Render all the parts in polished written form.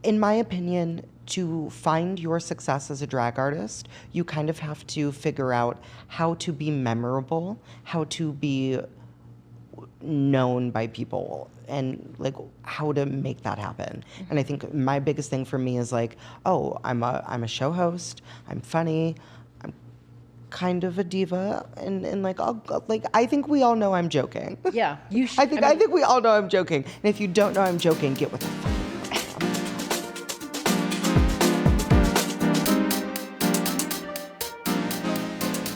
In my opinion, to find your success as a drag artist, you kind of have to figure out how to be memorable, how to be known by people, and like how to make that happen. And I think my biggest thing for me is like, oh, I'm a show host, I'm funny, I'm kind of a diva, and like I think we all know I'm joking. Yeah, you should. I think we all know I'm joking. And if you don't know I'm joking, get with it.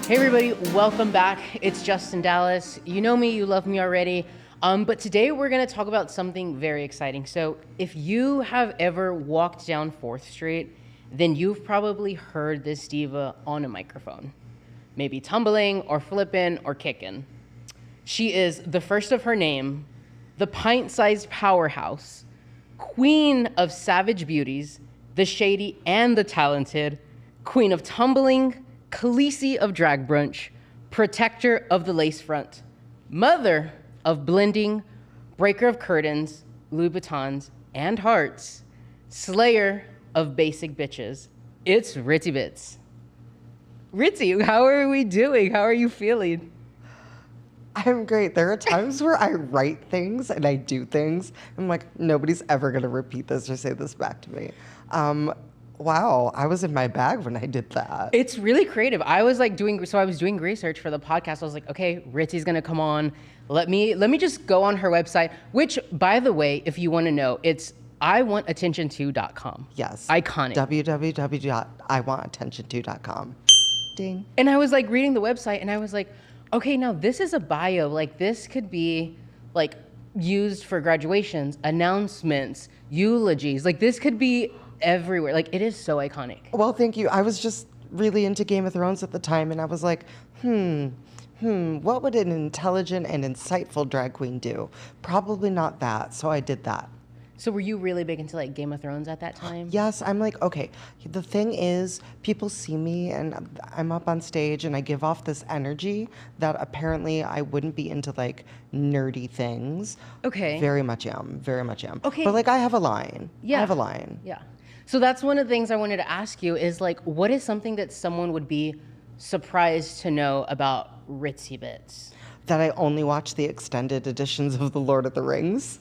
Hey everybody, welcome back. It's Justin Dallas. You know me, you love me already. But today we're gonna talk about something very exciting. So if you have ever walked down 4th Street, then you've probably heard this diva on a microphone. Maybe tumbling or flipping or kicking. She is the first of her name, the pint-sized powerhouse, queen of savage beauties, the shady and the talented, queen of tumbling, Khaleesi of drag brunch, protector of the lace front, mother of blending, breaker of curtains, Louboutins, and hearts, slayer of basic bitches. It's Ritzy Bits. Ritzy, how are we doing? How are you feeling? I'm great. There are times where I write things and I do things. I'm like, nobody's ever going to repeat this or say this back to me. Wow, I was in my bag when I did that. It's really creative. I was doing research for the podcast. I was like, okay, Ritzy's gonna come on. Let me just go on her website, which, by the way, if you want to know, it's iwantattention2.com. Yes. Iconic. www.iwantattention2.com. Ding. And I was like reading the website and I was like, okay, now this is a bio. Like this could be like used for graduations, announcements, eulogies. Like this could be everywhere. Like it is so iconic. Well, thank you. I was just really into Game of Thrones at the time, and I was like, what would an intelligent and insightful drag queen do? Probably not that, so I did that. So were you really big into like Game of Thrones at that time? Yes, I'm like, okay, the thing is, people see me and I'm up on stage and I give off this energy that apparently I wouldn't be into like nerdy things. Okay. Very much am. Okay. But like I have a line. Yeah. I have a line. Yeah. So that's one of the things I wanted to ask you is like, what is something that someone would be surprised to know about Ritzy Bits? That I only watch the extended editions of The Lord of the Rings.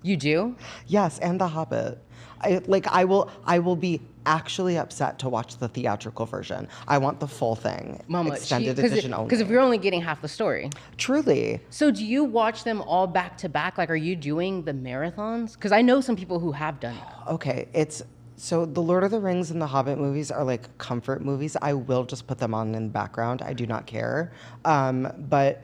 You do? Yes, and The Hobbit. I will be actually upset to watch the theatrical version. I want the full thing. Mama, extended edition only. Because if you're only getting half the story. Truly. So do you watch them all back to back? Like, are you doing the marathons? Because I know some people who have done that. Okay, so the Lord of the Rings and the Hobbit movies are like comfort movies. I will just put them on in the background. I do not care. But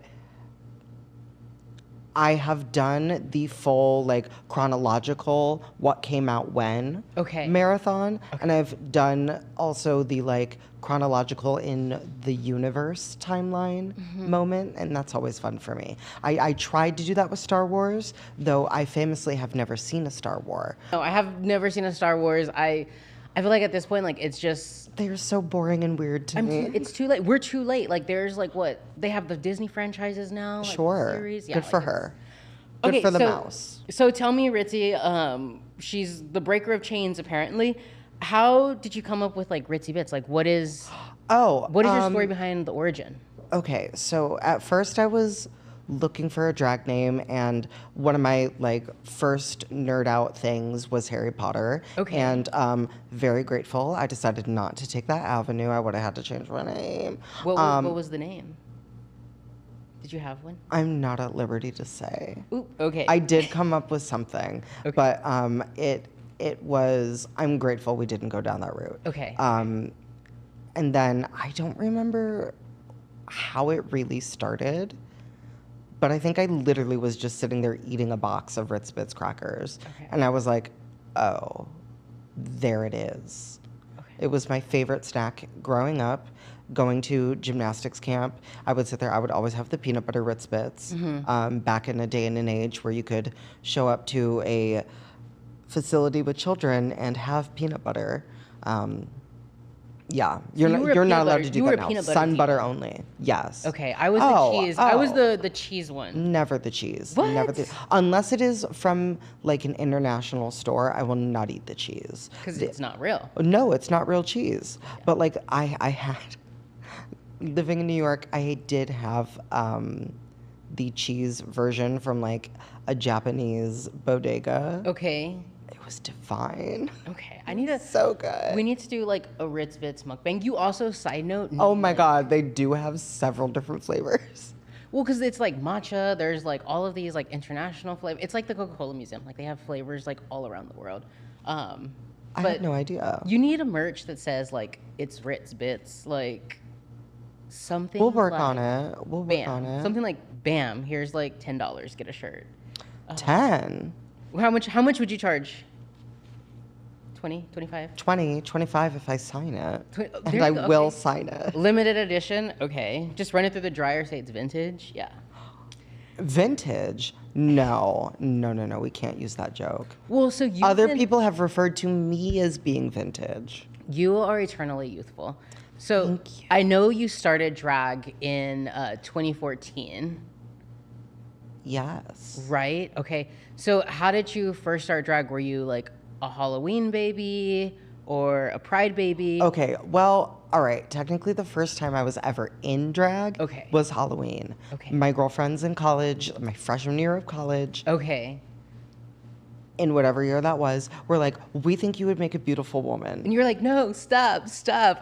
I have done the full like chronological what came out when marathon. Okay. And I've done also the like chronological in the universe timeline moment, and that's always fun for me. I tried to do that with Star Wars, though I famously have never seen a Star Wars. No, I have never seen a Star Wars. I feel like at this point, like it's just they're so boring and weird to me. It's too late. We're too late. Like there's like what they have the Disney franchises now. Like, sure. Series. Yeah, good for her. Good for the mouse. So tell me, Ritzy, she's the breaker of chains apparently. How did you come up with like Ritzy Bits? Like what is your story behind the origin? Okay, so at first I was looking for a drag name, and one of my like first nerd out things was Harry Potter. Okay. And very grateful. I decided not to take that avenue. I would have had to change my name. What was the name? Did you have one? I'm not at liberty to say. Ooh, okay. I did come up with something, but it was. I'm grateful we didn't go down that route. Okay. And then I don't remember how it really started, but I think I literally was just sitting there eating a box of Ritz Bits crackers, and I was like, oh, there it is. Okay. It was my favorite snack growing up. Going to gymnastics camp, I would sit there. I would always have the peanut butter Ritz Bits. Back in a day and an age where you could show up to a facility with children and have peanut butter. Yeah, So you were a you're peanut not allowed butter- to do you were that a now. peanut butter Sun diva. butter only. Yes. Okay, I was Oh, the cheese. I was oh. the cheese one. Never the cheese. What? Never the unless it is from like an international store. I will not eat the cheese. Because it's not real. No, it's not real cheese. But like I had living in New York, I did have the cheese version from like a Japanese bodega. Okay. It was divine. Okay. I need to. So good. We need to do like a Ritz Bits mukbang. You also, side note. Oh need, my like- god, they do have several different flavors. Well, because it's like matcha. There's like all of these like international flavors. It's like the Coca-Cola Museum. Like they have flavors like all around the world. I But had no idea. you need a merch that says like it's Ritz Bits, like something. We'll work like, on it. We'll work Bam. on it. Something like bam. Here's like $10. Get a shirt. 10, How much would you charge? 20, 25? 20, 25 if I sign it. There And you I go, will okay. sign it. Limited edition. Okay. Just run it through the dryer. Say it's vintage. Yeah. Vintage? No. No. We can't use that joke. Well, so you Other people have referred to me as being vintage. You are eternally youthful. So Thank you. I know you started drag in 2014, Yes. right? Okay. So how did you first start drag? Were you like a Halloween baby or a Pride baby? Okay, well, all right. Technically, the first time I was ever in drag Okay. was Halloween. Okay. My girlfriends in college, my freshman year of college, Okay. in whatever year that was, were like, we think you would make a beautiful woman. And you're like, no, stop.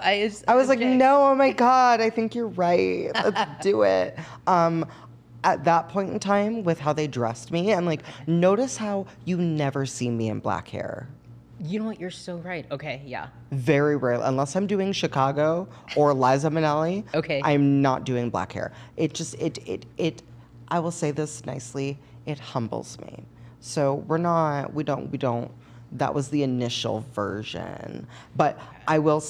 I was like, no, oh my God, I think you're right. Let's do it. At that point in time, with how they dressed me, and like, notice how you never see me in black hair. You know what? You're so right. Okay. Yeah. Very rarely, unless I'm doing Chicago or Liza Minnelli. Okay. I'm not doing black hair. It just, I will say this nicely, it humbles me. So we don't, that was the initial version. But I will,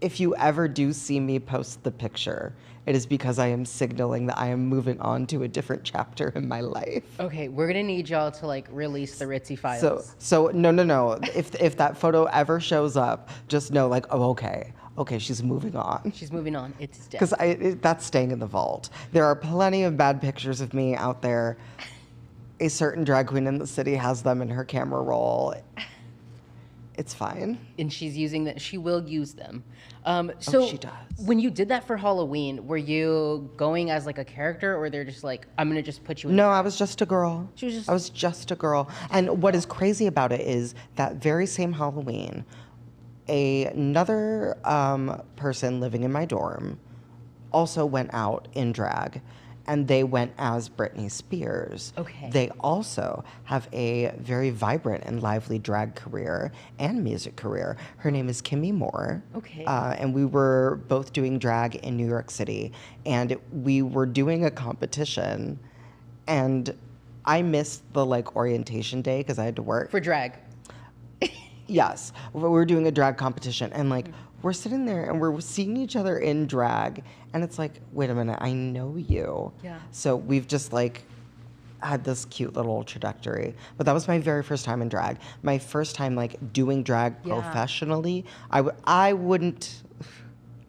if you ever do see me post the picture, it is because I am signaling that I am moving on to a different chapter in my life. Okay. We're going to need y'all to like release the Ritzy files. So no. If that photo ever shows up, just know like, oh, okay, she's moving on. She's moving on. It's dead. Because that's staying in the vault. There are plenty of bad pictures of me out there. A certain drag queen in the city has them in her camera roll. It's fine. And she's using that. She will use them. So she does. When you did that for Halloween, were you going as like a character, or they're just like, I'm gonna just put you in? No, I was just a girl. She was just- I was just a girl. And what is crazy about it is that very same Halloween, another person living in my dorm also went out in drag, and they went as Britney Spears. Okay. They also have a very vibrant and lively drag career and music career. Her name is Kimmy Moore. Okay. And we were both doing drag in New York City, and we were doing a competition, and I missed the like orientation day because I had to work. For drag. Yes, we were doing a drag competition, and like we're sitting there and we're seeing each other in drag, and it's like, wait a minute, I know you. Yeah. So we've just like had this cute little trajectory. But that was my very first time in drag. My first time like doing drag Yeah. professionally. I wouldn't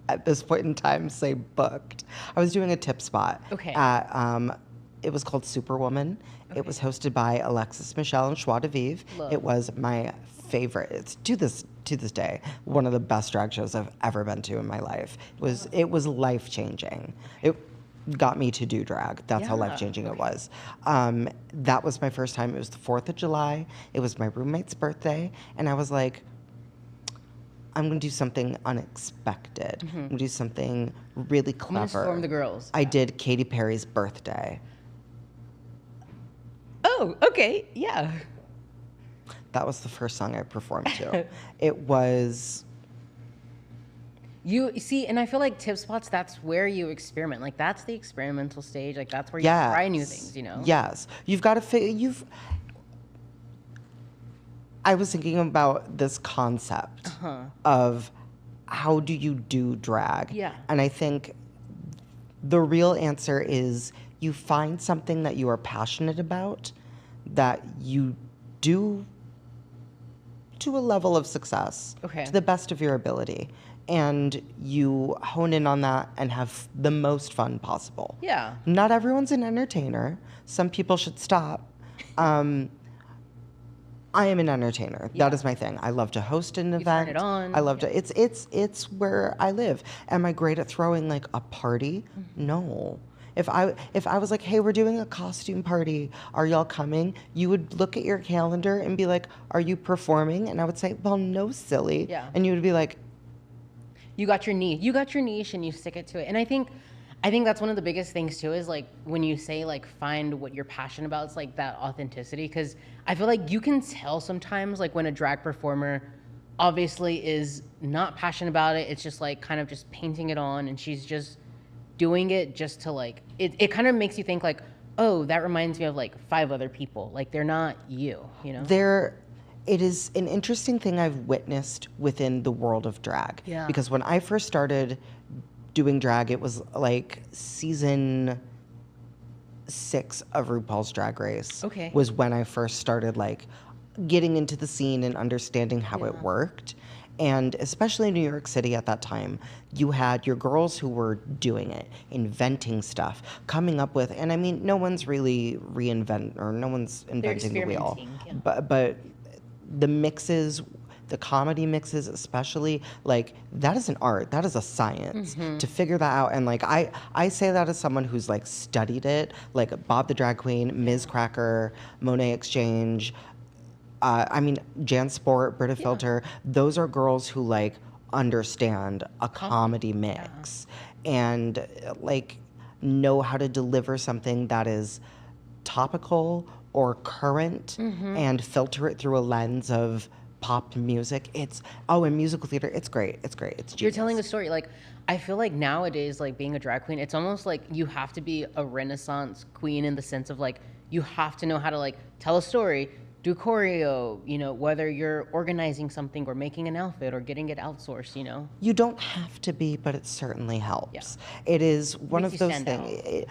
at this point in time say booked. I was doing a tip spot. Okay. At it was called Superwoman. It was hosted by Alexis Michelle and Joie de Vivre. Love. It was my favorite. It's to this day one of the best drag shows I've ever been to in my life. It was life changing. It got me to do drag. That's how Yeah, life changing it was. That was my first time. It was the 4th of July. It was my roommate's birthday, and I was like, I'm gonna do something unexpected. I'm gonna do something really I'm gonna clever. storm the girls. I did Katy Perry's birthday. Oh, okay, yeah. That was the first song I performed to. It was You see, and I feel like tip spots, that's where you experiment. Like that's the experimental stage. Like that's where you yes. try new things, you know? Yes. You've got to I was thinking about this concept of how do you do drag? Yeah. And I think the real answer is you find something that you are passionate about, that you do to a level of success Okay. to the best of your ability. And you hone in on that and have the most fun possible. Yeah. Not everyone's an entertainer. Some people should stop. I am an entertainer. Yeah. That is my thing. I love to host an turn event. it on. I love to. It's where I live. Am I great at throwing like a party? No. If I was like, hey, we're doing a costume party, are y'all coming? You would look at your calendar and be like, are you performing? And I would say, well, no, silly. Yeah. And you would be like, You got your niche. You got your niche and you stick it to it. And I think that's one of the biggest things too is like when you say like find what you're passionate about, it's like that authenticity. Cause I feel like you can tell sometimes like when a drag performer obviously is not passionate about it. It's just like kind of just painting it on and she's just doing it just to like, it kind of makes you think like, oh, that reminds me of like 5 other people. Like they're not you, you know? it is an interesting thing I've witnessed within the world of drag. Yeah. Because when I first started doing drag, it was like season 6 of RuPaul's Drag Race. Okay. Was when I first started like getting into the scene and understanding how it worked. And especially in New York City at that time, you had your girls who were doing it, inventing stuff, coming up with, and I mean, no one's really no one's inventing the wheel. Experimenting, But the mixes, the comedy mixes especially, like that is an art, that is a science to figure that out. And like I say that as someone who's like studied it, like Bob the Drag Queen, Ms. Cracker, Monet Exchange, I mean, Jan Sport, Brita Filter, those are girls who like understand a comedy mix and like know how to deliver something that is topical or current and filter it through a lens of pop music. In musical theater, it's great. It's great. It's genius. You're telling a story. Like, I feel like nowadays, like being a drag queen, it's almost like you have to be a Renaissance queen in the sense of like, you have to know how to like tell a story, do choreo, you know, whether you're organizing something or making an outfit or getting it outsourced, you know? You don't have to be, but it certainly helps. It is one Makes of you those stand things.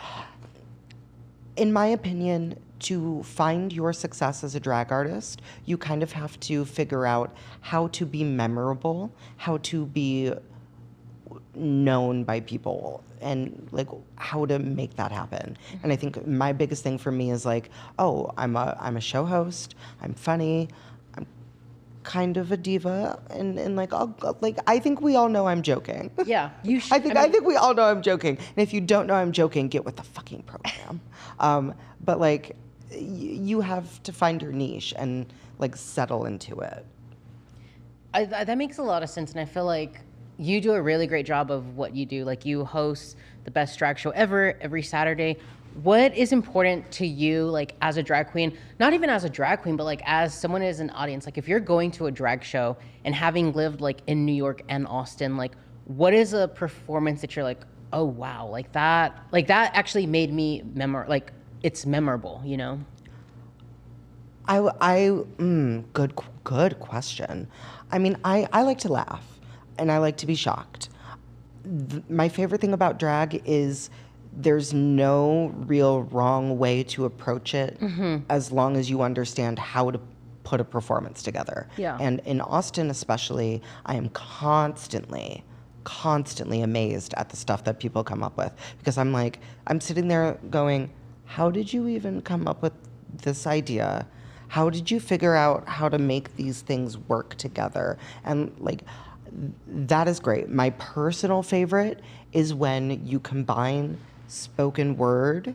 In my opinion, to find your success as a drag artist, you kind of have to figure out how to be memorable, how to be known by people, and like how to make that happen. And I think my biggest thing for me is like, oh, I'm a show host, I'm funny, I'm kind of a diva, and like I think we all know I'm joking. Yeah, you should. I think we all know I'm joking. And if you don't know I'm joking, get with the fucking program. But like, you have to find your niche and like settle into it. That makes a lot of sense, and I feel like you do a really great job of what you do. Like you host the best drag show ever every Saturday. What is important to you, like as a drag queen? Not even as a drag queen, but like as someone as an audience. Like if you're going to a drag show and having lived like in New York and Austin, like what is a performance that you're like, oh wow, like that actually made me it's memorable, you know? Good question. I mean, I like to laugh and I like to be shocked. My favorite thing about drag is there's no real wrong way to approach it as long as you understand how to put a performance together. Yeah. And in Austin especially, I am constantly amazed at the stuff that people come up with, because I'm sitting there going, how did you even come up with this idea? How did you figure out how to make these things work together? And like, that is great. My personal favorite is when you combine spoken word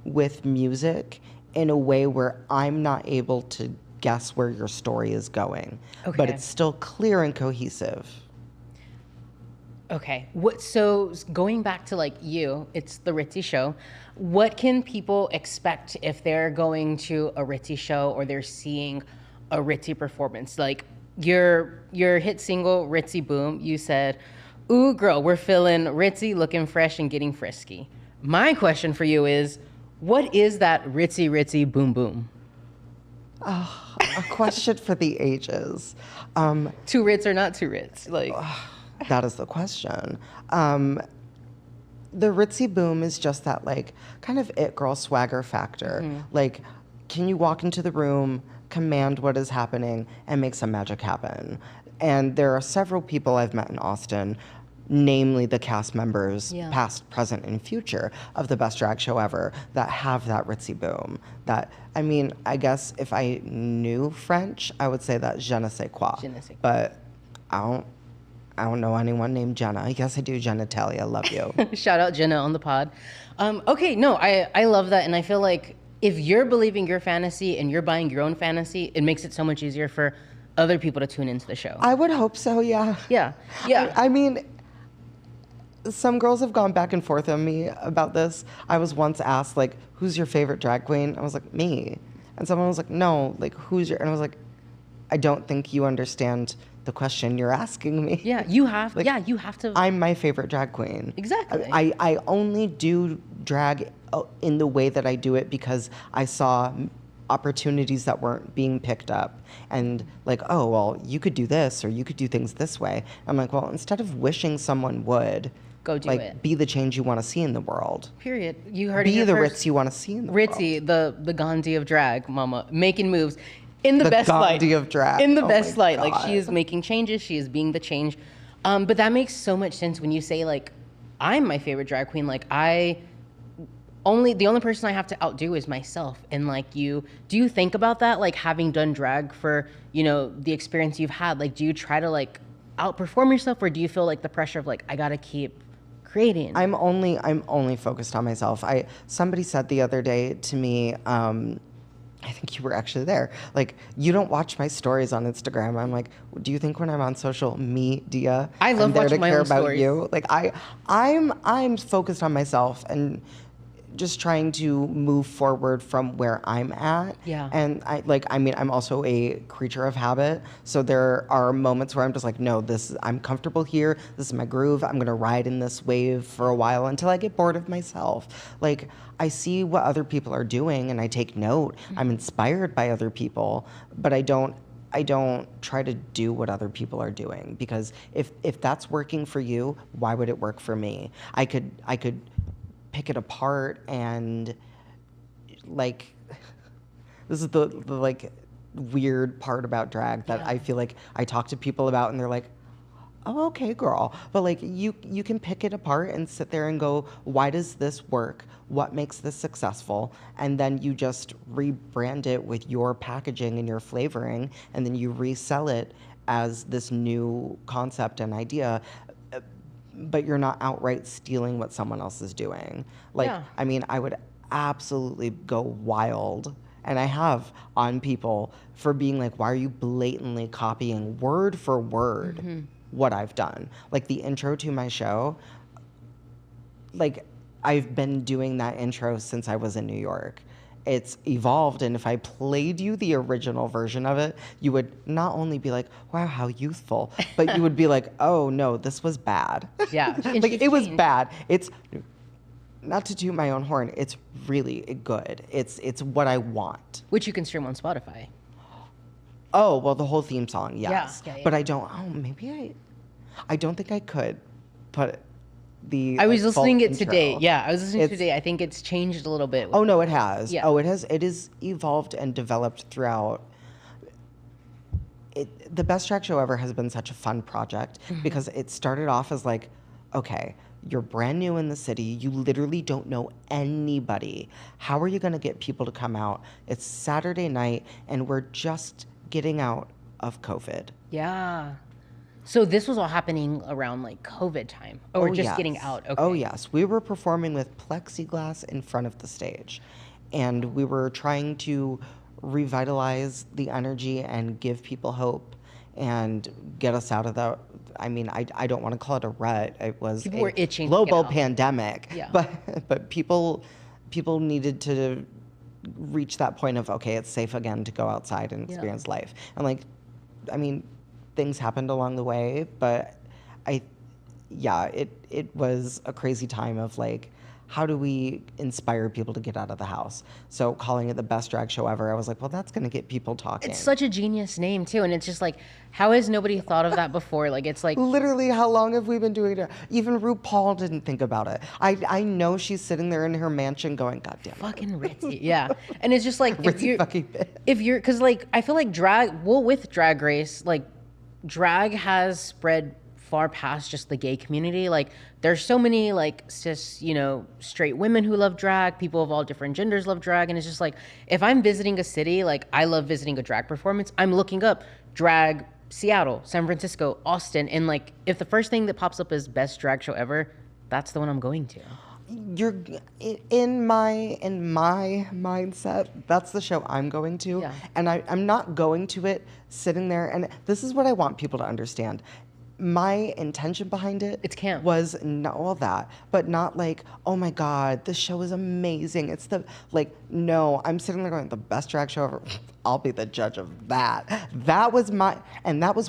with music in a way where I'm not able to guess where your story is going, but it's still clear and cohesive. Okay. So going back to like it's the Ritzy show. What can people expect if they're going to a Ritzy show or they're seeing a Ritzy performance? Like your hit single Ritzy Boom, you said, "Ooh, girl, we're feeling Ritzy, looking fresh and getting frisky." My question for you is, what is that Ritzy Boom Boom? Oh, a question for the ages. Too Ritz or not too Ritz? Like. That is the question. The Ritzy Boom is just that like kind of it girl swagger factor. Like, can you walk into the room, command what is happening and make some magic happen. And there are several people I've met in Austin, namely the cast members, Yeah. past, present, and future of the best drag show ever, that have that ritzy boom. That, I mean, I guess if I knew French, I would say that je ne sais quoi. Je ne sais quoi. But I don't know anyone named Jenna. Yes, I do, genitalia. Love you. Shout out Jenna on the pod. Okay, no, I love that. And I feel like if you're believing your fantasy and you're buying your own fantasy, it makes it so much easier for other people to tune into the show. I would hope so, yeah. Yeah. I mean, some girls have gone back and forth on me about this. I was once asked, like, who's your favorite drag queen? I was like, me. And someone was like, no, like, who's your... And I was like, I don't think you understand the question you're asking me. Yeah, you have to. I'm my favorite drag queen. Exactly. I only do drag in the way that I do it because I saw opportunities that weren't being picked up, and like, oh, well, you could do this or you could do things this way. I'm like, well, instead of wishing someone would, Go do like, it. be the change you want to see in the world. Period. You heard it Be here the first. Ritz you want to see in the world. Ritzy, the Gandhi of drag, mama, making moves in the The best light. Gandhi of drag. In the Oh best my light. Like, she God. is making changes. She is being the change. But that makes so much sense when you say, like, I'm my favorite drag queen. Like, the only person I have to outdo is myself. And like, do you think about that? Like, having done drag for, the experience you've had, like, do you try to like outperform yourself, or do you feel like the pressure of like, I gotta keep creating? I'm only focused on myself. Somebody said the other day to me, I think you were actually there, like, you don't watch my stories on Instagram. I'm like, do you think when I'm on social media, I love I'm there watching to my care own about stories. you? Like, I'm focused on myself and just trying to move forward from where I'm at. Yeah. And I'm also a creature of habit. So there are moments where I'm just like, no, I'm comfortable here. This is my groove. I'm gonna ride in this wave for a while until I get bored of myself. Like, I see what other people are doing and I take note. I'm inspired by other people, but I don't try to do what other people are doing, because if that's working for you, why would it work for me? I could pick it apart and, like, this is the like weird part about drag that I feel like I talk to people about and they're like, oh, okay, girl. But like, you can pick it apart and sit there and go, why does this work? What makes this successful? And then you just rebrand it with your packaging and your flavoring, and then you resell it as this new concept and idea. But you're not outright stealing what someone else is doing. Like, Yeah. I mean, I would absolutely go wild, and I have, on people for being like, why are you blatantly copying word for word what I've done? Like, the intro to my show, like, I've been doing that intro since I was in New York. It's evolved, and if I played you the original version of it, you would not only be like, wow, how youthful, but you would be like, oh no, this was bad. Yeah. Like, it was bad. It's, not to toot my own horn, it's really good. It's what I want. Which you can stream on Spotify. Oh, well, the whole theme song, yes. Yeah. But I don't think I could put the I was like, full listening it intro. today. Yeah, I was listening It's- today. I think it's changed a little bit. Oh no, it has. Yeah. Oh, it has. It is evolved and developed throughout. The Best Drag Show Ever has been such a fun project because it started off as like, okay, you're brand new in the city. You literally don't know anybody. How are you going to get people to come out? It's Saturday night, and we're just getting out of COVID. Yeah. So this was all happening around like COVID time, or just yes. getting out. Okay. Oh yes, we were performing with plexiglass in front of the stage, and we were trying to revitalize the energy and give people hope and get us out of the. I mean, I don't want to call it a rut. It was People a were itching to get global out. pandemic. Yeah. But people needed to reach that point of, okay, it's safe again to go outside and experience life. And like, I mean, things happened along the way, but it was a crazy time of like, how do we inspire people to get out of the house? So calling it the best drag show ever, I was like, well, that's going to get people talking. It's such a genius name too, and it's just like, how has nobody thought of that before? Like, it's like, Literally, how long have we been doing it? Even RuPaul didn't think about it. I know she's sitting there in her mansion going, God damn it. fucking Ritzy, yeah. And it's just like, Ritzy fucking bitch. if you're, because like I feel like with Drag Race, like drag has spread far past just the gay community. Like there's so many like cis, straight women who love drag, people of all different genders love drag, and it's just like, if I'm visiting a city, like I love visiting a drag performance, I'm looking up drag Seattle, San Francisco, Austin, and like if the first thing that pops up is best drag show ever, that's the one I'm going to. You're in my mindset, that's the show I'm going to. Yeah. And I'm not going to it sitting there, and this is what I want people to understand. My intention behind it, It's camp. was not all that, but not like, oh my God, this show is amazing. It's no, I'm sitting there going, the best drag show ever. I'll be the judge of that. That was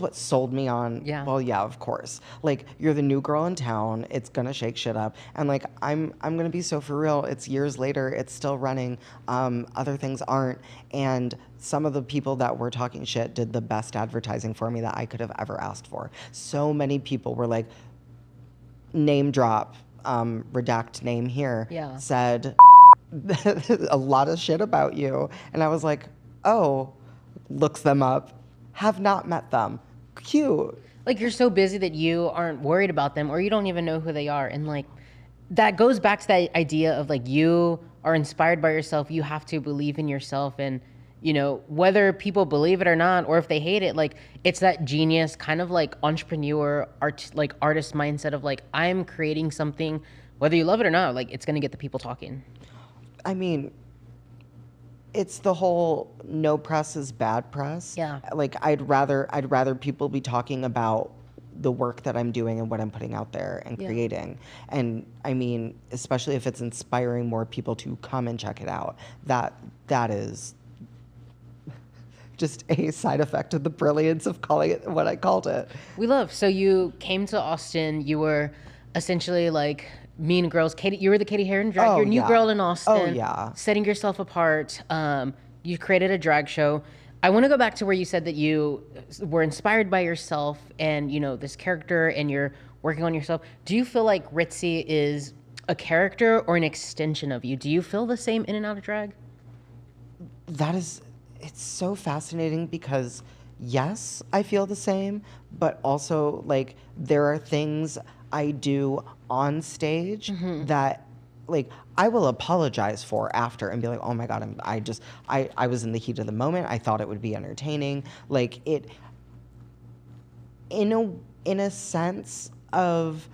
what sold me on. Yeah. Well, yeah, of course. Like, you're the new girl in town. It's gonna shake shit up, and like, I'm gonna be so for real. It's years later. It's still running. Other things aren't, and some of the people that were talking shit did the best advertising for me that I could have ever asked for. So many people were like, name drop, redact name here, Yeah. said a lot of shit about you. And I was like, oh, looks them up, have not met them. Cute. Like you're so busy that you aren't worried about them, or you don't even know who they are. And like that goes back to that idea of like, you are inspired by yourself, you have to believe in yourself, and whether people believe it or not, or if they hate it, like it's that genius kind of like entrepreneur artist mindset of like, I'm creating something, whether you love it or not, like it's gonna get the people talking. I mean, it's the whole no press is bad press. Yeah. Like I'd rather people be talking about the work that I'm doing and what I'm putting out there and creating. And I mean, especially if it's inspiring more people to come and check it out. That is just a side effect of the brilliance of calling it what I called it. So you came to Austin, you were essentially like Mean Girls, Katie, you were the Katie Heron drag, Oh, you're a new yeah. girl in Austin. Oh, yeah. Setting yourself apart. You created a drag show. I want to go back to where you said that you were inspired by yourself and, this character, and you're working on yourself. Do you feel like Ritzy is a character or an extension of you? Do you feel the same in and out of drag? It's so fascinating because yes, I feel the same, but also like there are things I do on stage that like I will apologize for after and be like, oh my God, I was in the heat of the moment. I thought it would be entertaining. Like it, in a sense of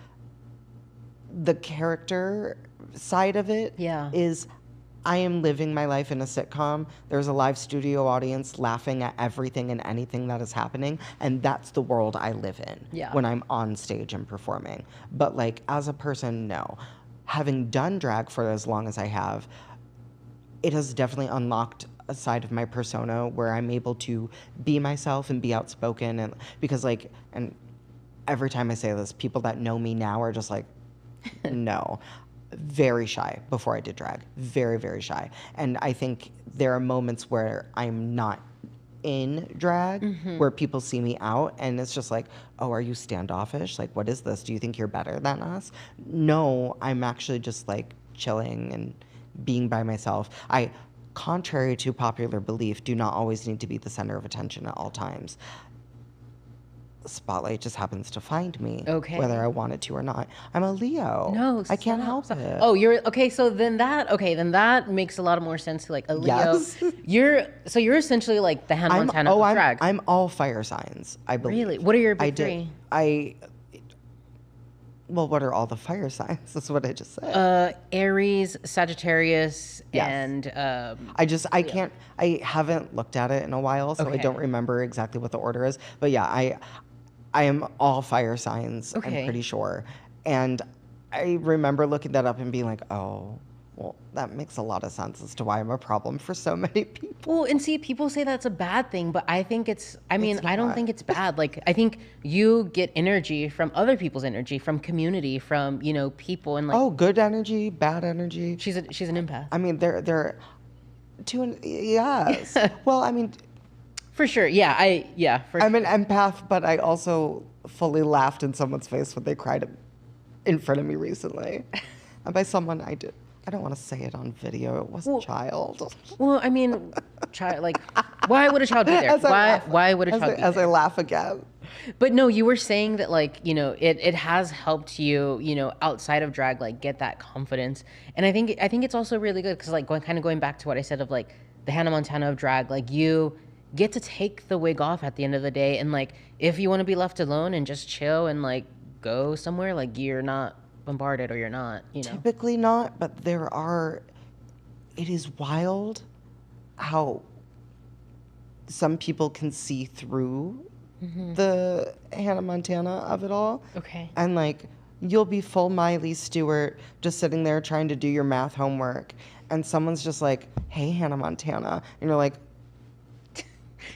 the character side of it, Yeah. is I am living my life in a sitcom. There's a live studio audience laughing at everything and anything that is happening, and that's the world I live in when I'm on stage and performing. But like as a person, no. Having done drag for as long as I have, it has definitely unlocked a side of my persona where I'm able to be myself and be outspoken, and because like, and every time I say this, people that know me now are just like, no. Very shy before I did drag. Very, very shy. And I think there are moments where I'm not in drag, where people see me out and it's just like, oh, are you standoffish? Like, what is this? Do you think you're better than us? No, I'm actually just like chilling and being by myself. I, contrary to popular belief, do not always need to be the center of attention at all times. Spotlight just happens to find me, whether I want it to or not. I'm a Leo. No, I can't help stop. it. Oh, you're okay. So then that makes a lot more sense to like a Leo. Yes. You're essentially like the Hannah Montana of drag. I'm all fire signs, I believe. Really? What are your big three? Well, what are all the fire signs? That's what I just said. Aries, Sagittarius, Yes. and I haven't looked at it in a while, so I don't remember exactly what the order is. But yeah, I am all fire signs, I'm pretty sure. And I remember looking that up and being like, oh, Well, that makes a lot of sense as to why I'm a problem for so many people. Well, and see, people say that's a bad thing, but I think I mean, It's I don't not. think it's bad. Like, I think you get energy from other people's energy, from community, from, people. And like, Oh, good energy, bad energy. she's an empath. I mean, they're yes. Well, I mean, For sure. Yeah, for I'm sure. an empath, but I also fully laughed in someone's face when they cried in front of me recently. And by someone, I don't want to say it on video. It was a child. Well, I mean, like, why would a child be there? As I laugh, Why would a child be as I there? laugh again. But no, you were saying that like, it has helped you, outside of drag, like get that confidence. And I think it's also really good because like going back to what I said of like the Hannah Montana of drag, like you get to take the wig off at the end of the day. And like, if you want to be left alone and just chill and like go somewhere, like you're not bombarded or you're not, Typically not, but it is wild how some people can see through the Hannah Montana of it all. Okay. And like, you'll be full Miley Stewart just sitting there trying to do your math homework. And someone's just like, hey, Hannah Montana. And you're like,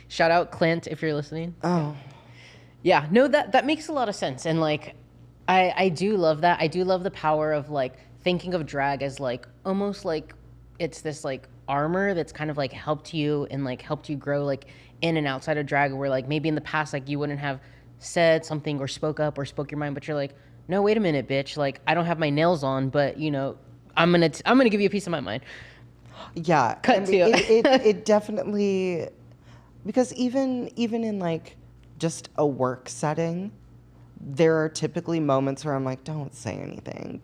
Shout out Clint if you're listening. oh, Yeah, no, that makes a lot of sense. And like, I do love that. I do love the power of like thinking of drag as like almost like it's this like armor that's kind of like helped you and like helped you grow like in and outside of drag, where like maybe in the past like you wouldn't have said something or spoke up or spoke your mind, but you're like, no, wait a minute, bitch. Like I don't have my nails on, but I'm gonna give you a piece of my mind. yeah. Cut And to it definitely, because even in like just a work setting, there are typically moments where I'm like, don't say anything.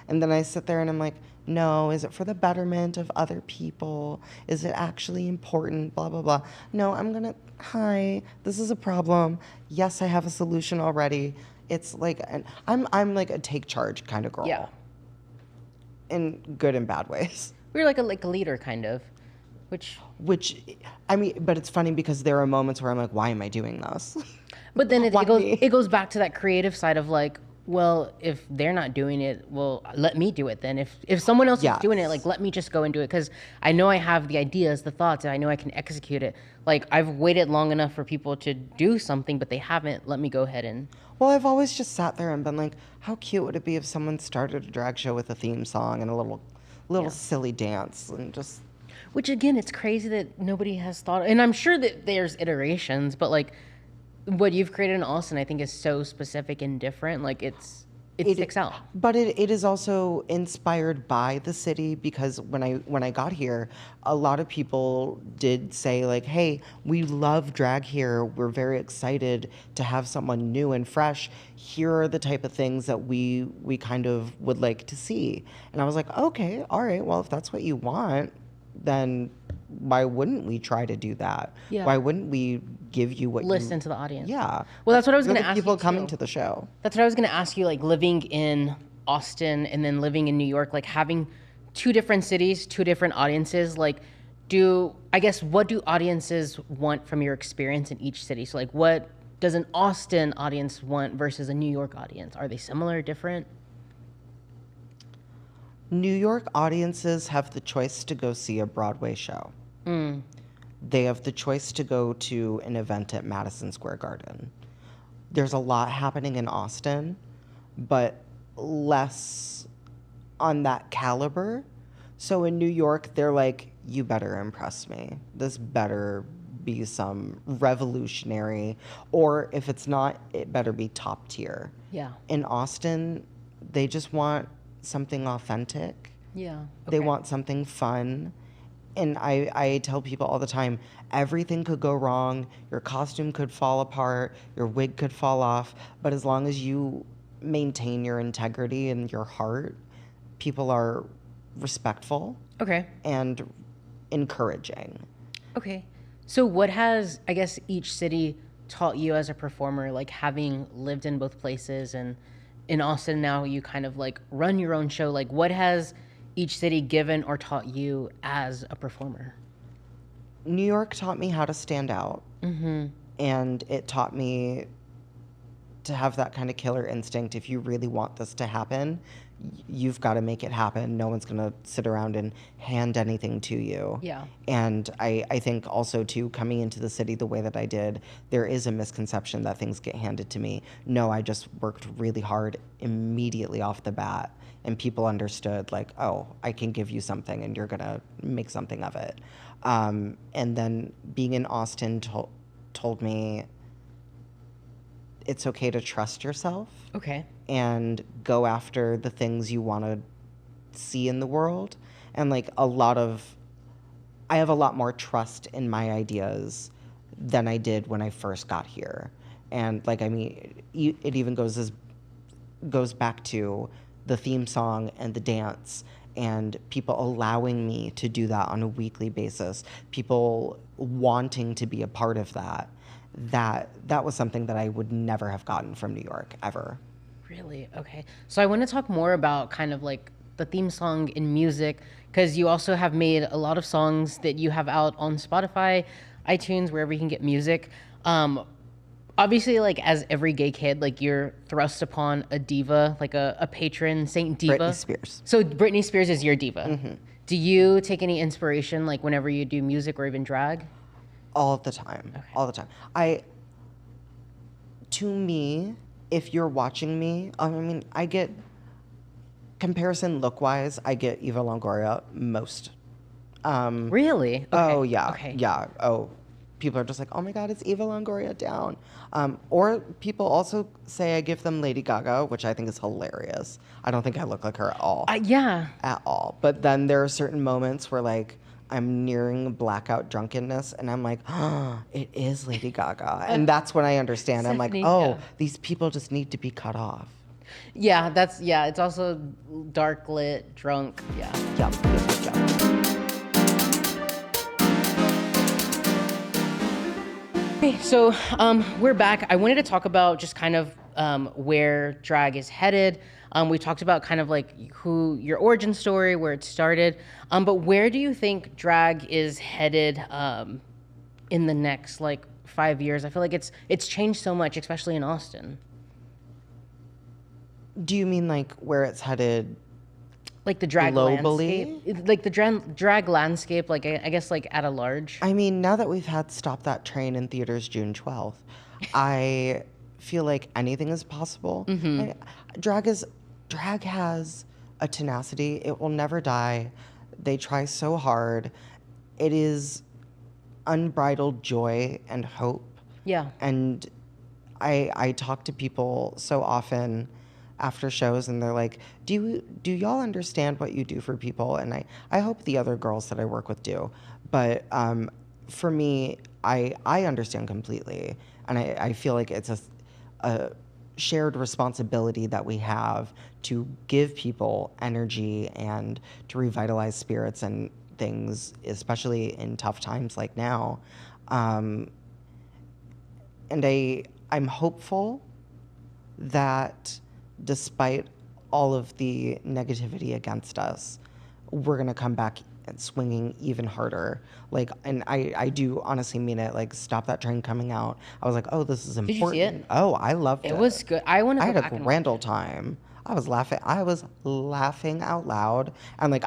And then I sit there and I'm like, no, is it for the betterment of other people? Is it actually important? Blah, blah, blah. No, hi, this is a problem. Yes, I have a solution already. It's like, I'm like a take charge kind of girl. Yeah. In good and bad ways. We're like a leader kind of, which I mean, but it's funny because there are moments where I'm like, why am I doing this? But then Why me? it goes back to that creative side of like, well, if they're not doing it, well, let me do it then. If someone else is doing it, Yes. like let me just go and do it because I know I have the ideas, the thoughts, and I know I can execute it. Like I've waited long enough for people to do something, but they haven't. Let me go ahead and. Well, I've always just sat there and been like, how cute would it be if someone started a drag show with a theme song and a little silly dance and just. Which again, it's crazy that nobody has thought, and I'm sure that there's iterations, but like what you've created in Austin, I think is so specific and different. Like it sticks out. But it is also inspired by the city because when I got here, a lot of people did say like, hey, we love drag here. We're very excited to have someone new and fresh. Here are the type of things that we kind of would like to see. And I was like, okay, all right, well, if that's what you want, then why wouldn't we try to do that? Yeah. Why wouldn't we give you what Listen to the audience. Yeah. Well, that's what I was You're going to the ask people you coming too. to the show. That's what I was going to ask you, like living in Austin and then living in New York, like having two different cities, two different audiences, like what do audiences want from your experience in each city? So like what does an Austin audience want versus a New York audience? Are they similar, different? New York audiences have the choice to go see a Broadway show. They have the choice to go to an event at Madison Square Garden. There's a lot happening in Austin, but less on that caliber. So in New York, they're like, you better impress me. This better be some revolutionary, or if it's not, it better be top tier. Yeah. In Austin, they just want something authentic. Yeah. They Okay. want something fun. And I tell people all the time, everything could go wrong. Your costume could fall apart. Your wig could fall off. But as long as you maintain your integrity and your heart, people are respectful Okay. and encouraging. Okay. So what has, I guess, each city taught you as a performer, like having lived in both places and in Austin now you kind of like run your own show, like what has each city given or taught you as a performer? New York taught me how to stand out. And it taught me to have that kind of killer instinct. If you really want this to happen, you've got to make it happen. No one's going to sit around and hand anything to you. Yeah. And I think also, too, coming into the city the way that I did, there is a misconception that things get handed to me. No, I just worked really hard immediately off the bat. And people understood, like, oh, I can give you something and you're going to make something of it. And then being in Austin told me it's okay to trust yourself. Okay. And go after the things you want to see in the world. And like I have a lot more trust in my ideas than I did when I first got here. And like, I mean, it even goes back to the theme song and the dance and people allowing me to do that on a weekly basis, people wanting to be a part of that. That was something that I would never have gotten from New York, ever. Really? Okay. So I want to talk more about kind of like the theme song in music, because you also have made a lot of songs that you have out on Spotify, iTunes, wherever you can get music. Obviously, like as every gay kid, like you're thrust upon a diva, like a patron saint diva. Britney Spears. So Britney Spears is your diva. Do you take any inspiration, like whenever you do music or even drag? All the time. Okay. All the time. To me, if you're watching me, I mean, I get, comparison look-wise, I get Eva Longoria most. Really? Okay. Oh, yeah. Okay. Yeah. Oh, people are just like, oh my God, it's Eva Longoria down. Or people also say I give them Lady Gaga, which I think is hilarious. I don't think I look like her at all. Yeah. At all. But then there are certain moments where, like, I'm nearing blackout drunkenness and I'm like, oh, it is Lady Gaga. And that's when I understand. I'm like, oh, yeah, these people just need to be cut off. Yeah, it's also dark lit, drunk. Yeah. Okay, so we're back. I wanted to talk about just kind of where drag is headed. We talked about kind of like your origin story, where it started. But where do you think drag is headed in the next like 5 years? I feel like it's changed so much, especially in Austin. Do you mean like where it's headed? Like the drag globally? landscape, like the drag landscape, like I guess like at a large. I mean, now that we've had Stop That Train in theaters June 12th, I feel like anything is possible. Mm-hmm. Drag has a tenacity. It will never die. They try so hard. It is unbridled joy and hope. Yeah. And I talk to people so often after shows and they're like, do y'all understand what you do for people? And I hope the other girls that I work with do. But for me, I understand completely. And I feel like it's a shared responsibility that we have to give people energy and to revitalize spirits and things, especially in tough times like now. And I'm hopeful that despite all of the negativity against us, we're gonna come back and swinging even harder. Like, and I do honestly mean it. Like, Stop That Train coming out, I was like, oh, this is important. Did you see it? Oh, I loved it. It was good. I had a grand old time. I was laughing out loud, and like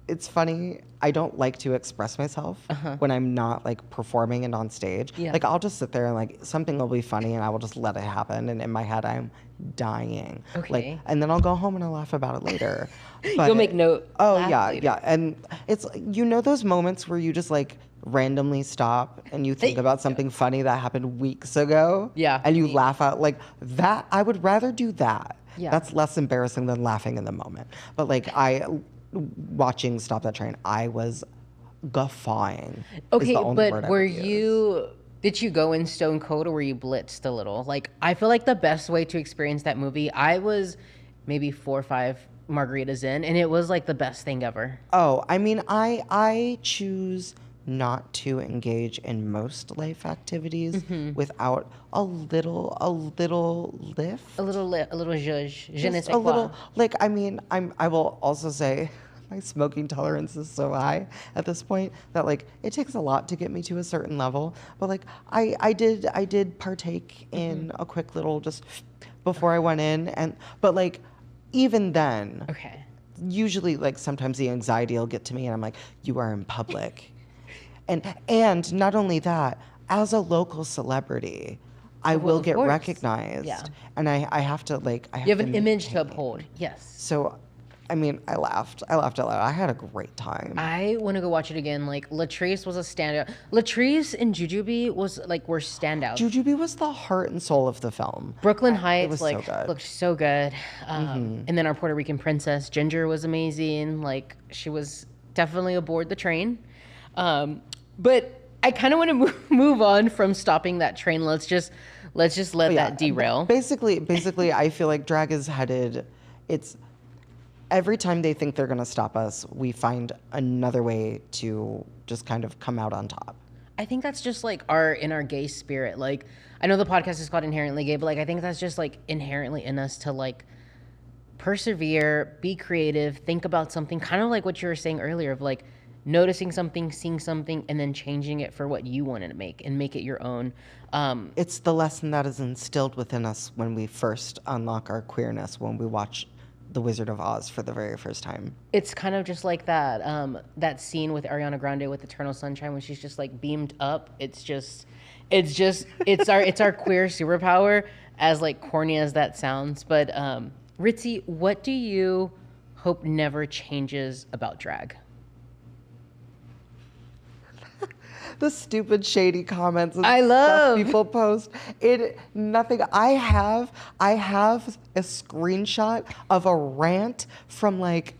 it's funny. I don't like to express myself when I'm not like performing and on stage. Yeah. Like I'll just sit there and like something will be funny and I will just let it happen. And in my head, I'm dying. Okay. Like, and then I'll go home and I'll laugh about it later. But you'll make note. Oh yeah, later. Yeah. And it's, you know, those moments where you just like randomly stop and you think about something funny that happened weeks ago. Yeah. And you laugh out like that. I would rather do that. Yeah. That's less embarrassing than laughing in the moment. But like watching Stop That Train, I was guffawing. Okay, but did you go in stone cold or were you blitzed a little? Like, I feel like the best way to experience that movie, I was maybe 4 or 5 margaritas in, and it was like the best thing ever. Oh, I mean, I choose not to engage in most life activities without a little lift. A little zhuzh. Je ne sais quoi. Little, like, I mean, I will also say my smoking tolerance is so high at this point that like it takes a lot to get me to a certain level. But like I did partake in a quick little just before I went in, but like even then, Okay. usually like sometimes the anxiety will get to me and I'm like, you are in public. And not only that, as a local celebrity, I Well, will of get course. Yeah. recognized, and I have to like I You have have to an image to maintain. uphold. Yes. So, I mean, I laughed out loud. I had a great time. I want to go watch it again. Like Latrice was a standout. Latrice and Jujubee were standouts. Jujubee was the heart and soul of the film. Brooklyn It Heights was so like good. looked so good. And then our Puerto Rican princess Ginger was amazing. Like she was definitely aboard the train. But I kind of want to move on from stopping that train. Let's just let that derail. Basically, I feel like drag is headed. It's every time they think they're gonna stop us, we find another way to just kind of come out on top. I think that's just like our gay spirit. Like I know the podcast is called Inherently Gay, but like I think that's just like inherently in us to like persevere, be creative, think about something, kind of like what you were saying earlier of like noticing something, seeing something, and then changing it for what you wanted to make and make it your own. It's the lesson that is instilled within us when we first unlock our queerness, when we watch The Wizard of Oz for the very first time. It's kind of just like that scene with Ariana Grande with Eternal Sunshine when she's just like beamed up. It's our queer superpower, as like corny as that sounds. But Ritzy, what do you hope never changes about drag? The stupid shady comments and I love. stuff people post. Nothing. I have a screenshot of a rant from like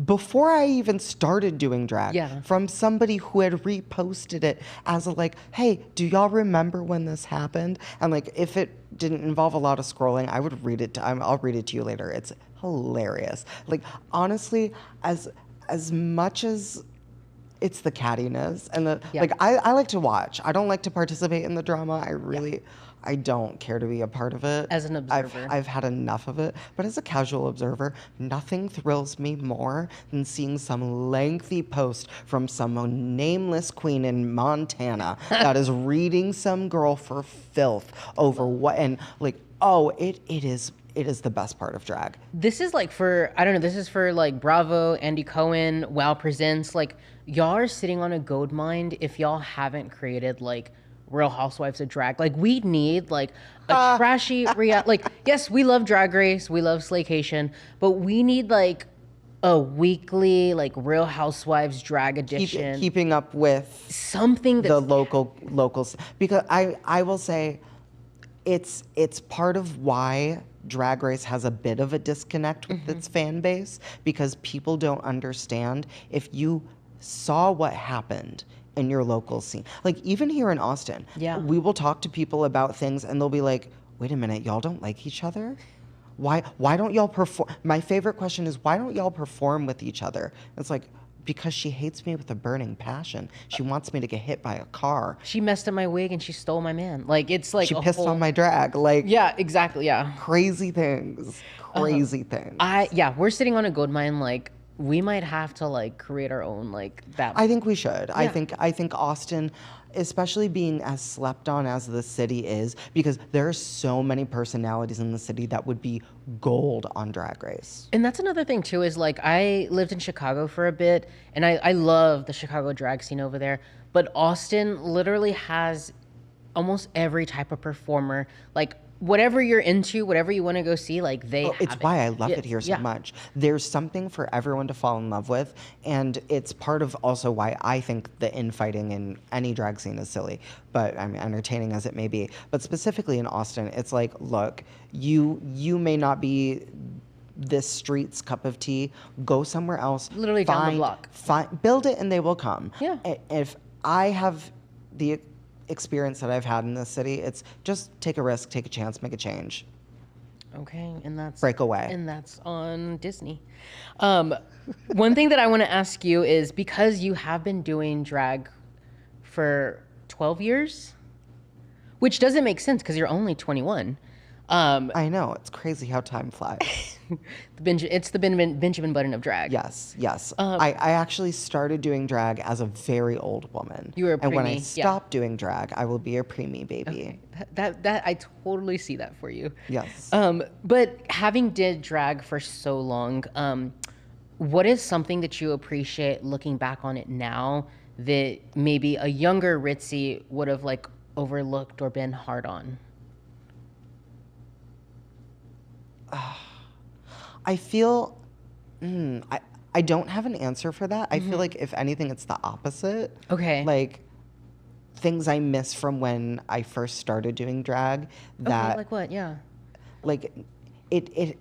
before I even started doing drag. Yeah. From somebody who had reposted it as a like, hey, do y'all remember when this happened? And like, if it didn't involve a lot of scrolling, I would read it. I'll read it to you later. It's hilarious. Like honestly, as much as it's the cattiness and like I like to watch. I don't like to participate in the drama. I don't care to be a part of it. As an observer. I've had enough of it. But as a casual observer, nothing thrills me more than seeing some lengthy post from some nameless queen in Montana that is reading some girl for filth over what and like it is the best part of drag. This is like for I don't know. This is for like Bravo, Andy Cohen, Wow Presents. Like y'all are sitting on a gold mine if y'all haven't created like Real Housewives of Drag. Like we need like a trashy like yes, we love Drag Race, we love Slaycation, but we need like a weekly like Real Housewives drag edition. Keeping up with something that's the locals because I will say it's part of why Drag Race has a bit of a disconnect with its fan base because people don't understand if you saw what happened in your local scene. Like even here in Austin, we will talk to people about things and they'll be like, wait a minute, y'all don't like each other? Why don't y'all perform? My favorite question is, why don't y'all perform with each other? It's like, because she hates me with a burning passion. She wants me to get hit by a car. She messed up my wig and she stole my man. Like it's like she pissed on my drag. Like yeah, exactly. Yeah, crazy things. Crazy things. We're sitting on a gold mine. Like we might have to like create our own like that. I think we should. Yeah. I think Austin, especially being as slept on as the city is, because there are so many personalities in the city that would be gold on Drag Race. And that's another thing too, is like I lived in Chicago for a bit and I love the Chicago drag scene over there, but Austin literally has almost every type of performer, like whatever you're into, whatever you want to go see, like they have it's it. why I love it here so much. There's something for everyone to fall in love with, and it's part of also why I think the infighting in any drag scene is silly, but I mean entertaining as it may be. But specifically in Austin, it's like, look, you may not be this street's cup of tea. Go somewhere else. Literally down the block. Build it and they will come. Yeah. If I have the experience that I've had in this city, it's just take a risk, take a chance, make a change. Okay, and that's break away. And that's on Disney. One thing that I want to ask you is, because you have been doing drag for 12 years, which doesn't make sense because you're only 21. I know, it's crazy how time flies. It's the Benjamin Button of drag. Yes, yes. I actually started doing drag as a very old woman. You were a And when I preemie, yeah. stop doing drag, I will be a preemie baby. Okay, that I totally see that for you. Yes. But having did drag for so long, what is something that you appreciate looking back on it now that maybe a younger Ritzy would have like overlooked or been hard on? I feel I don't have an answer for that. I feel like if anything it's the opposite. Okay. Like things I miss from when I first started doing drag Okay, that like what? Yeah. like it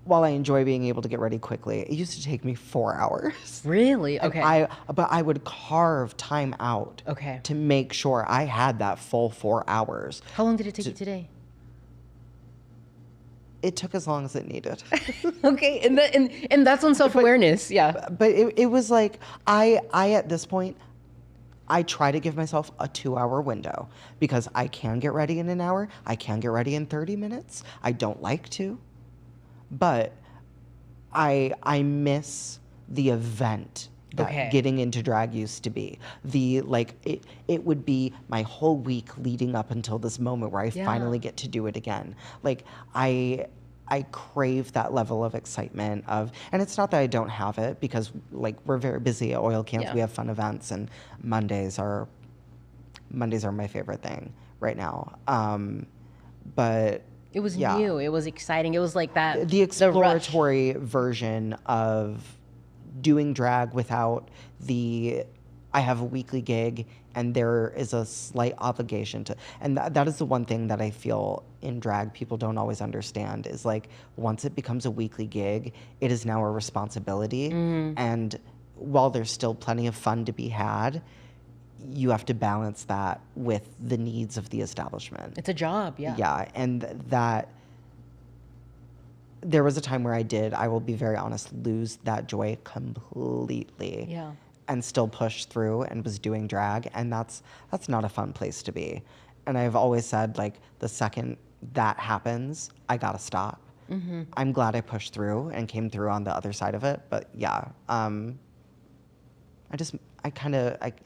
while I enjoy being able to get ready quickly, it used to take me 4 hours. Really? And Okay. but I would carve time out Okay. to make sure I had that full 4 hours. How long did it take you today? It took as long as it needed. Okay, and that's on self-awareness. Yeah. But it was like I at this point I try to give myself a 2-hour window because I can get ready in an hour, I can get ready in 30 minutes. I don't like to, but I miss the event that Okay. getting into drag used to be. The like it would be my whole week leading up until this moment where I Yeah. finally get to do it again. Like I crave that level of excitement of, and it's not that I don't have it because like we're very busy at Oil Camps. Yeah. We have fun events and Mondays are my favorite thing right now. But It was yeah, new. It was exciting. It was like that. the The rush. exploratory version of doing drag without the I have a weekly gig and there is a slight obligation to, and that is the one thing that I feel in drag people don't always understand is like once it becomes a weekly gig, it is now a responsibility. And while there's still plenty of fun to be had, you have to balance that with the needs of the establishment. It's a job. Yeah. Yeah, and that there was a time where I will be very honest, lose that joy completely. Yeah. And still push through and was doing drag. And that's not a fun place to be. And I've always said, like, the second that happens, I gotta stop. I'm glad I pushed through and came through on the other side of it. But yeah, I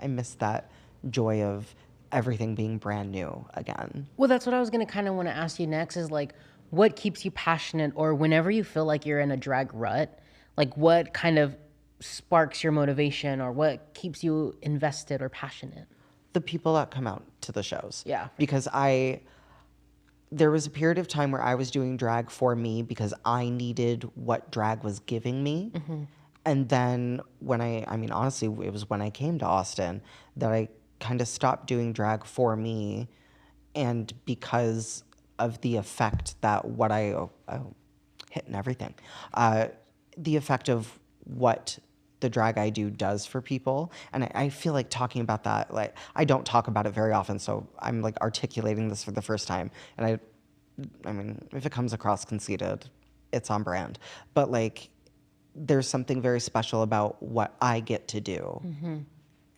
miss that joy of everything being brand new again. Well, that's what I was gonna kind of want to ask you next. Is like, what keeps you passionate, or whenever you feel like you're in a drag rut, like what kind of sparks your motivation, or what keeps you invested or passionate? The people that come out to the shows. Yeah. Because there was a period of time where I was doing drag for me because I needed what drag was giving me. And then I mean, honestly, it was when I came to Austin that I kind of stopped doing drag for me. And because of the effect that what hitting everything, the effect of what the drag I do does for people. And I feel like talking about that, like I don't talk about it very often. So I'm like articulating this for the first time. And I mean, if it comes across conceited, it's on brand. But like, there's something very special about what I get to do.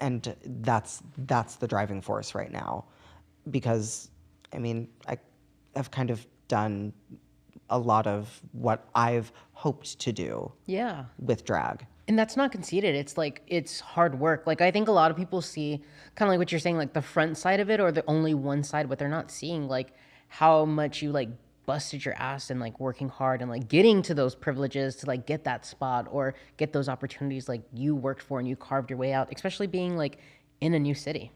And that's the driving force right now. Because, I mean, I've kind of done a lot of what I've hoped to do Yeah. with drag. And that's not conceited. It's like, it's hard work. Like, I think a lot of people see kind of like what you're saying, like the front side of it or the only one side, but they're not seeing like how much you like busted your ass and like working hard and like getting to those privileges to like get that spot or get those opportunities like you worked for and you carved your way out, especially being like in a new city.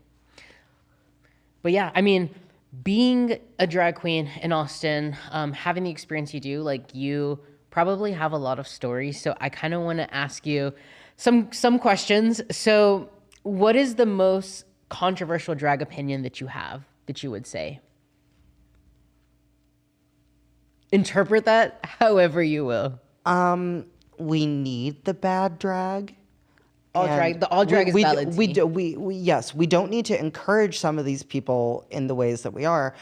But yeah, I mean, being a drag queen in Austin, having the experience you do, like you probably have a lot of stories. So I kind of want to ask you some questions. So, what is the most controversial drag opinion that you have that you would say? Interpret that however you will. We need the bad drag. All And drag, all drag is valid. yes, we don't need to encourage some of these people in the ways that we are.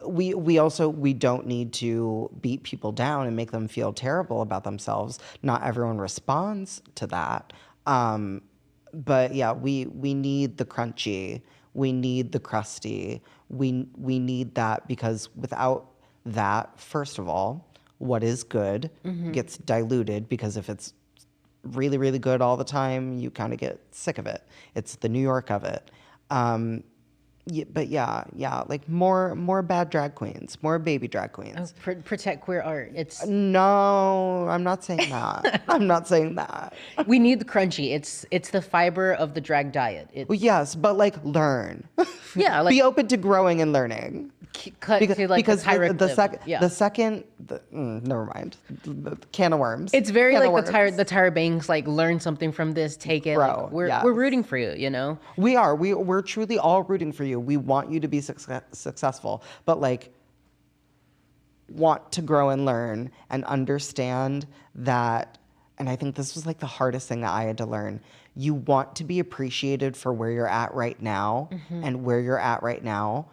We also don't need to beat people down and make them feel terrible about themselves. Not everyone responds to that. But yeah, we need the crunchy, we need the crusty, we need that because without that, first of all, what is good gets diluted, because if it's really, really good all the time, you kind of get sick of it. It's the New York of it. But yeah, like more bad drag queens, more baby drag queens. Protect queer art. It's No, I'm not saying that. I'm not saying that. we need the crunchy. It's the fiber of the drag diet. It's Well, yes, but like learn. yeah, Be like open to growing and learning. cut to like Because the Tyra the clip. second Yeah. the second never mind, the can of worms. It's very Can of like worms. the Tyra Banks, like learn something from this, take it. Bro, Like we're yes. rooting for you, you know? We're truly all rooting for you. We want you to be successful, but like want to grow and learn and understand that. And I think this was like the hardest thing that I had to learn. You want to be appreciated for where you're at right now, and where you're at right now,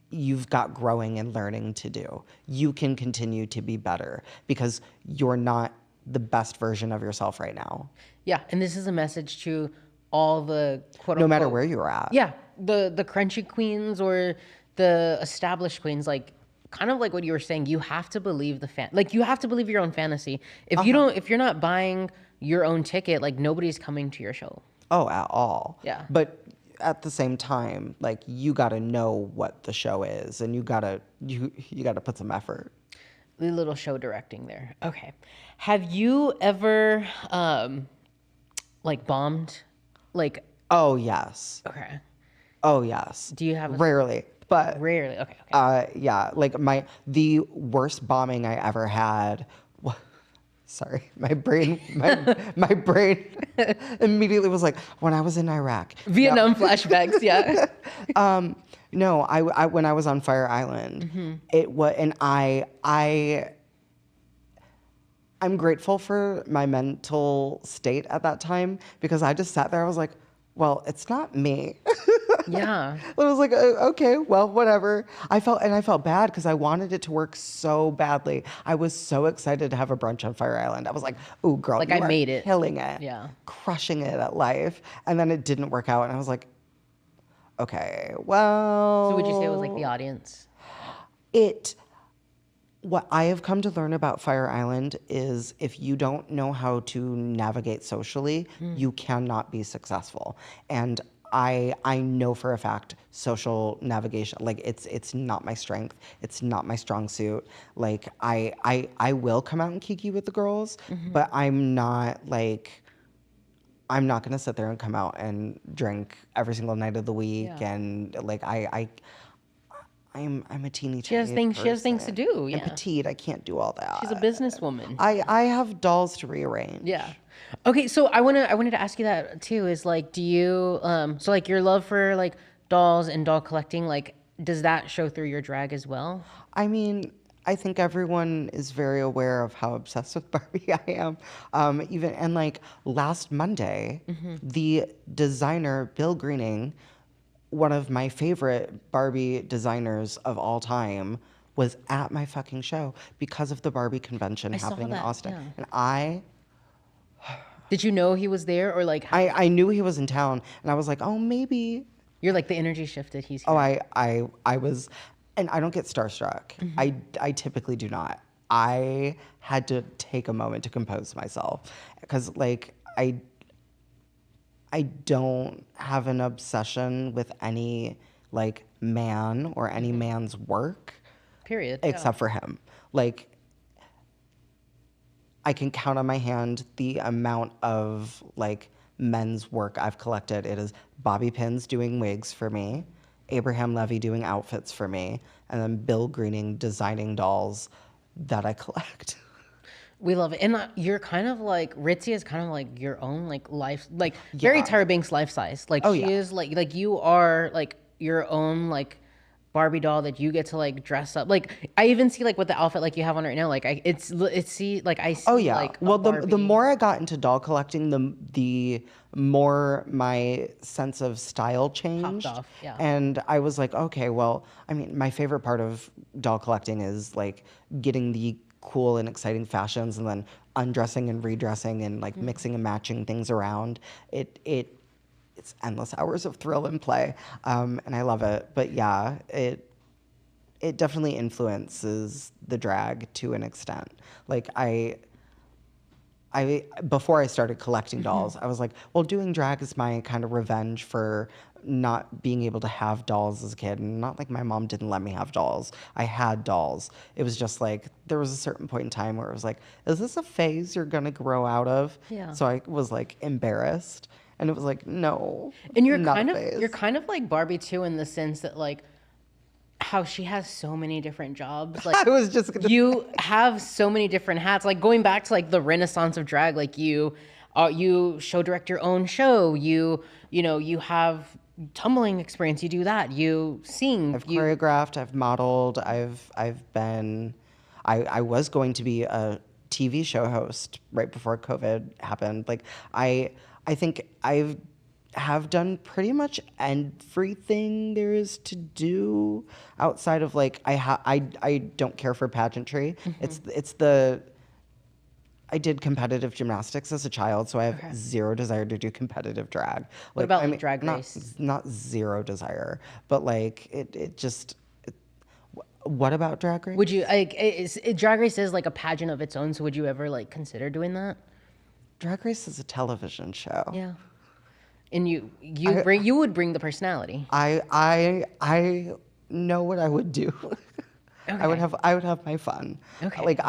you've got growing and learning to do. You can continue to be better because you're not the best version of yourself right now. Yeah, and this is a message to all the quote No unquote matter where you're at. yeah, the crunchy queens or the established queens, like kind of like what you were saying, you have to believe like you have to believe your own fantasy. If you don't, if you're not buying your own ticket, like nobody's coming to your show. Oh, at all. Yeah. But at the same time, like you got to know what the show is, and you got to put some effort. The little show directing there. Okay. Have you ever like bombed? Like Oh, yes. okay. Oh, yes. Do you have a Rarely, but rarely? Okay. yeah, like the worst bombing I ever had. Sorry, my brain immediately was like, when I was in Iraq. Vietnam flashbacks, yeah. No, I when I was on Fire Island, it was, and I'm grateful for my mental state at that time, because I just sat there. I was like, well, it's not me. Yeah. I was like, okay, well, whatever. I felt bad because I wanted it to work so badly. I was so excited to have a brunch on Fire Island. I was like, ooh, girl, Like, you I are made it. killing it. Yeah. Crushing it at life. And then it didn't work out. And I was like, okay, well. So would you say it was like the audience? What I have come to learn about Fire Island is if you don't know how to navigate socially, you cannot be successful. And I know for a fact social navigation, like it's not my strength. It's not my strong suit. Like I will come out and kiki with the girls, but I'm not gonna sit there and come out and drink every single night of the week. Yeah. And like I'm a teeny She has tiny things to person. do, And yeah. petite, I can't do all that. She's a businesswoman. I have dolls to rearrange. Yeah. Okay, so I wanted to ask you that too, is like, do you so like your love for like dolls and doll collecting, like does that show through your drag as well? I mean, I think everyone is very aware of how obsessed with Barbie I am. Even and like last Monday, the designer Bill Greening, one of my favorite Barbie designers of all time, was at my fucking show because of the Barbie convention saw happening in that, Austin. yeah. And I Did you know he was there, or like I knew he was in town, and I was like, oh, maybe. you're like the energy shifted? He's here. Oh, I was, and I don't get starstruck. I typically do not. I had to take a moment to compose myself because, like, I don't have an obsession with any like man or any man's work Period. except for him. Like, I can count on my hand the amount of like men's work I've collected. It is Bobby Pins doing wigs for me, Abraham Levy doing outfits for me, and then Bill Greening designing dolls that I collect. We love it. And you're kind of like, Ritzy is kind of like your own like life, like very Yeah. Tyra Banks life size. Like Oh, she yeah. is like you are like your own like Barbie doll that you get to like dress up. Like I even see like what the outfit like you have on right now. Like it's see like I see Oh yeah. like a Well, the Barbie. more I got into doll collecting, the more my sense of style changed. off, yeah. And I was like, okay, well, I mean, my favorite part of doll collecting is like getting the cool and exciting fashions and then undressing and redressing and like mixing and matching things around. It's endless hours of thrill and play, and I love it. But yeah, it definitely influences the drag to an extent. Like before I started collecting dolls, I was like, well, doing drag is my kind of revenge for not being able to have dolls as a kid. And not like my mom didn't let me have dolls. I had dolls. It was just like there was a certain point in time where it was like, is this a phase you're gonna grow out of? Yeah. So I was like embarrassed. And it was like, no, And not a you're phase. kind of like Barbie too, in the sense that like how she has so many different jobs. Like I was just gonna you have so many different hats. Like going back to like the renaissance of drag, like you show direct your own show. You have tumbling experience. You do that. You sing. I've choreographed, I've modeled, I've been I was going to be a TV show host right before COVID happened. Like I think I've have done pretty much everything there is to do outside of like I don't care for pageantry. It's the I did competitive gymnastics as a child, so I have zero desire to do competitive drag. What Like, about I like mean, Drag not Race? not zero desire, but like it just. What about Drag Would Race? you like Drag Race is like a pageant of its own? So would you ever like consider doing that? Drag Race is a television show. Yeah. And you would bring the personality. I know what I would do. Okay. I would have my fun. Okay. Like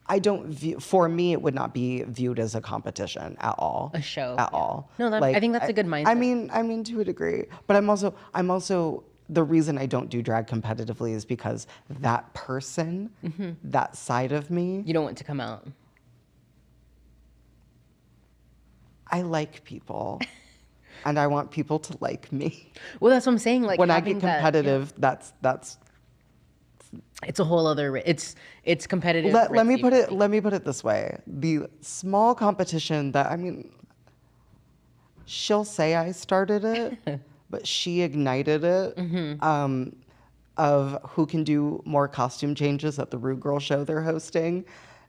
I don't view for me it would not be viewed as a competition at all. A show, At yeah. all. No, I think that's a good mindset. I mean to a degree. But I'm also the reason I don't do drag competitively is because that person, that side of me, You don't want to come out. I like people. And I want people to like me. Well, that's what I'm saying. Like When I having get competitive, that's it's a whole other. It's competitive. Ritzy. let me put it this way. The small competition that I mean she'll say I started it, but she ignited it. Of who can do more costume changes at the Rude Girl show they're hosting.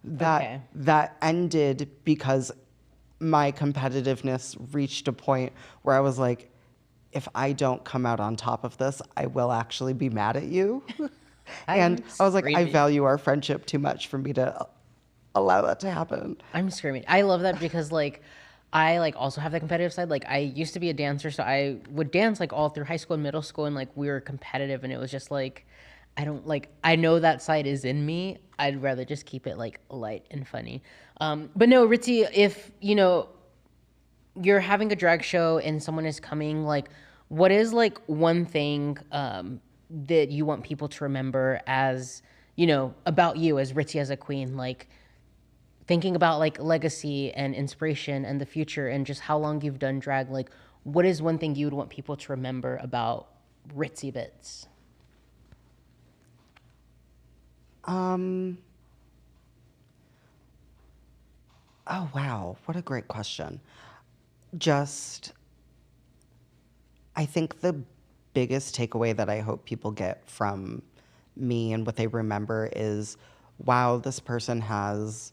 Okay. That ended because my competitiveness reached a point where I was like, if I don't come out on top of this, I will actually be mad at you. And I was like, I screaming. value our friendship too much for me to allow that to happen. I'm screaming. I love that because like I like also have the competitive side. Like I used to be a dancer, so I would dance like all through high school and middle school, and like we were competitive, and it was just like I don't like. I know that side is in me. I'd rather just keep it like light and funny. But no, Ritzy, if you're having a drag show and someone is coming, like what is like one thing that you want people to remember as about you as Ritzy as a queen, like thinking about like legacy and inspiration and the future and just how long you've done drag, like what is one thing you would want people to remember about Ritzy Bits? Oh wow, what a great question. Just I think the biggest takeaway that I hope people get from me and what they remember is wow, this person has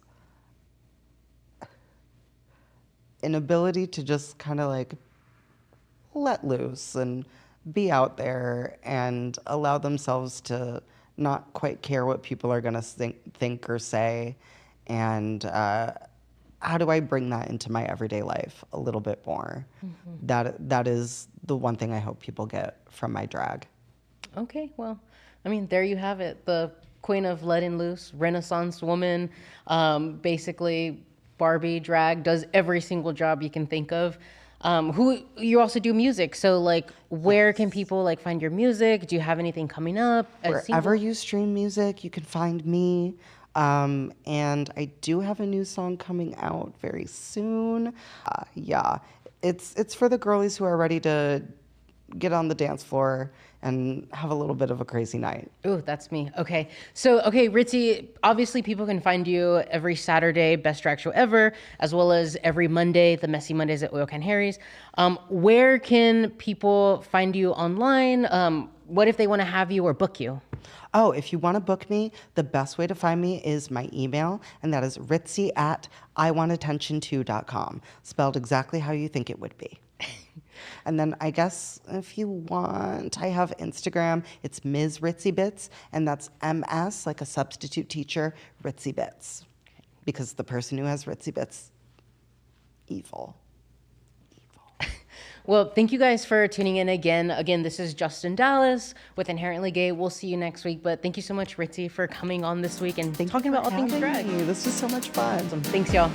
an ability to just kind of like let loose and be out there and allow themselves to not quite care what people are going to think or say. And how do I bring that into my everyday life a little bit more? That is the one thing I hope people get from my drag. Okay, well, I mean, there you have it. The queen of letting loose, Renaissance woman, basically Barbie drag, does every single job you can think of. Who you also do music, so like, where can people like find your music? Do you have anything coming up? Wherever you stream music, you can find me. And I do have a new song coming out very soon. Yeah, it's for the girlies who are ready to get on the dance floor and have a little bit of a crazy night. Ooh, that's me. Okay. So, okay, Ritzy, obviously people can find you every Saturday, Best Drag Show Ever, as well as every Monday, the Messy Mondays at Oil Can Harry's. Where can people find you online? What if they want to have you or book you? Oh, if you want to book me, the best way to find me is my email, and that is ritzy@iwantattention2.com, spelled exactly how you think it would be. And then I guess if you want, I have Instagram. It's Ms. Ritzy Bits, and that's MS, like a substitute teacher, Ritzy Bits. Because the person who has Ritzy Bits, evil. Well, thank you guys for tuning in again. Again, this is Justin Dallas with Inherently Gay. We'll see you next week. But thank you so much, Ritzy, for coming on this week and talking about all things drag. This was so much fun. Thanks, y'all.